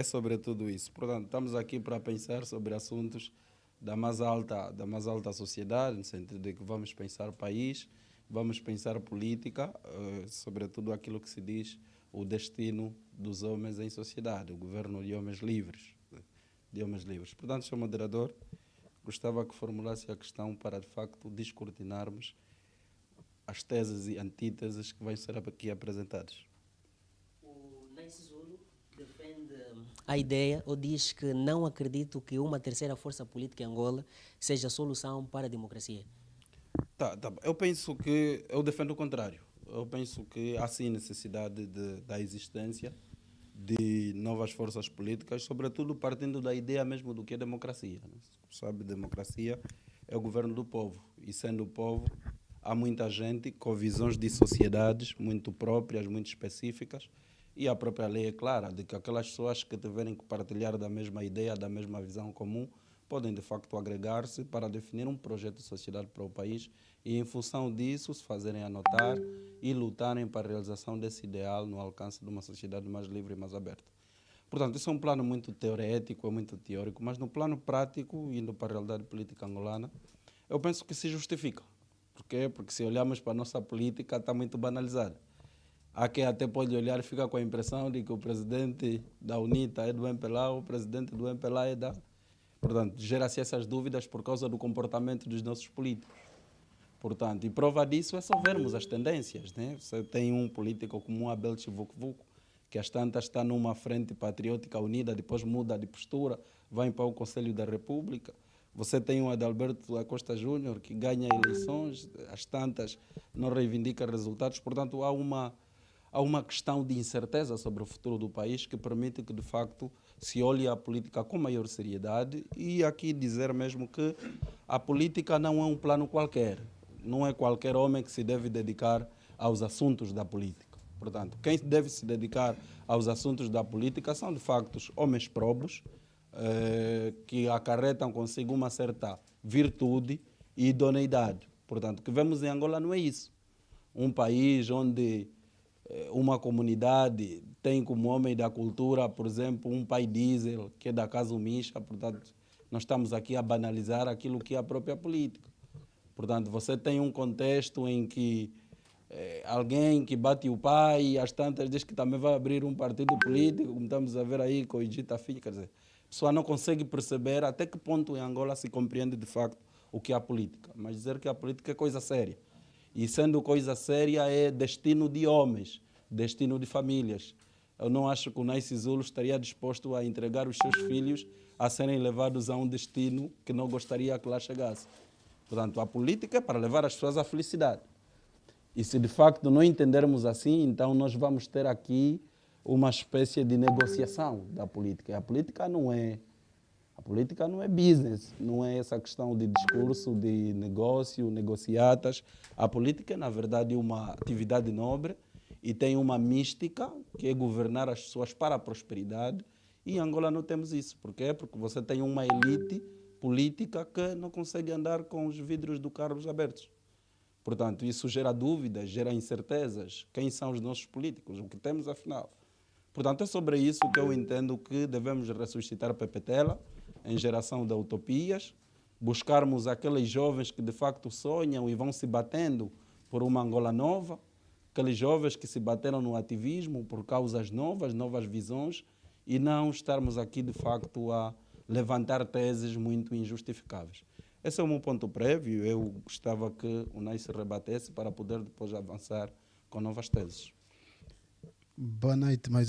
É sobre tudo isso. Portanto, estamos aqui para pensar sobre assuntos da mais alta sociedade, no sentido de que vamos pensar país, vamos pensar política, sobretudo aquilo que se diz o destino dos homens em sociedade, o governo de homens livres. De homens livres. Portanto, Sr. Moderador, gostava que formulasse a questão para, de facto, descortinarmos as teses e antíteses que vão ser aqui apresentadas. O Nice Zulu defende a ideia ou diz que não acredito que uma terceira força política em Angola seja a solução para a democracia. Tá. Eu defendo o contrário. Eu penso que há sim necessidade da existência de novas forças políticas, sobretudo partindo da ideia mesmo do que é democracia, né? Sabe, democracia é o governo do povo. E sendo o povo, há muita gente com visões de sociedades muito próprias, muito específicas, e a própria lei é clara de que aquelas pessoas que tiverem que partilhar da mesma ideia, da mesma visão comum, podem de facto agregar-se para definir um projeto de sociedade para o país e, em função disso, se fazerem anotar e lutarem para a realização desse ideal no alcance de uma sociedade mais livre e mais aberta. Portanto, isso é um plano muito teorético, é muito teórico, mas no plano prático, indo para a realidade política angolana, eu penso que se justifica. Por quê? Porque se olharmos para a nossa política, está muito banalizada. Há quem até pode olhar e fica com a impressão de que o presidente da UNITA é do MPLA, o presidente do MPLA é da... Portanto, gera-se essas dúvidas por causa do comportamento dos nossos políticos. Portanto, e prova disso é só vermos as tendências, né? Você tem um político como o Abel Chivukvuk, que às tantas está numa frente patriótica unida, depois muda de postura, vai para o Conselho da República. Você tem o Adalberto Acosta Júnior, que ganha eleições, às tantas não reivindica resultados. Portanto, há uma questão de incerteza sobre o futuro do país que permite que, de facto, se olhe a política com maior seriedade e aqui dizer mesmo que a política não é um plano qualquer. Não é qualquer homem que se deve dedicar aos assuntos da política. Portanto, quem deve se dedicar aos assuntos da política são, de facto, homens probos, que acarretam consigo uma certa virtude e idoneidade. Portanto, o que vemos em Angola não é isso. Um país onde uma comunidade tem como homem da cultura, por exemplo, um pai diesel, que é da casa Umisha. Portanto, nós estamos aqui a banalizar aquilo que é a própria política. Portanto, você tem um contexto em que alguém que bate o pai, às tantas diz que também vai abrir um partido político, como estamos a ver aí com o Igita Filho, quer dizer, a pessoa não consegue perceber até que ponto em Angola se compreende de facto o que é a política. Mas dizer que a política é coisa séria. E sendo coisa séria é destino de homens, destino de famílias. Eu não acho que o Nice Zulu estaria disposto a entregar os seus filhos a serem levados a um destino que não gostaria que lá chegasse. Portanto, a política é para levar as pessoas à felicidade. E se de facto não entendermos assim, então nós vamos ter aqui uma espécie de negociação da política. A política não é business, não é essa questão de discurso, de negócio, negociatas. A política é, na verdade, uma atividade nobre e tem uma mística, que é governar as pessoas para a prosperidade. E em Angola não temos isso. Por quê? Porque você tem uma elite política que não consegue andar com os vidros do carro abertos. Portanto, isso gera dúvidas, gera incertezas. Quem são os nossos políticos? O que temos, afinal? Portanto, é sobre isso que eu entendo que devemos ressuscitar a Pepetela em geração de utopias, buscarmos aqueles jovens que de facto sonham e vão se batendo por uma Angola nova, aqueles jovens que se bateram no ativismo por causas novas, novas visões, e não estarmos aqui de facto a levantar teses muito injustificáveis. Esse é o meu ponto prévio. Eu gostava que o NICE rebatesse para poder depois avançar com novas teses. Boa noite mais uma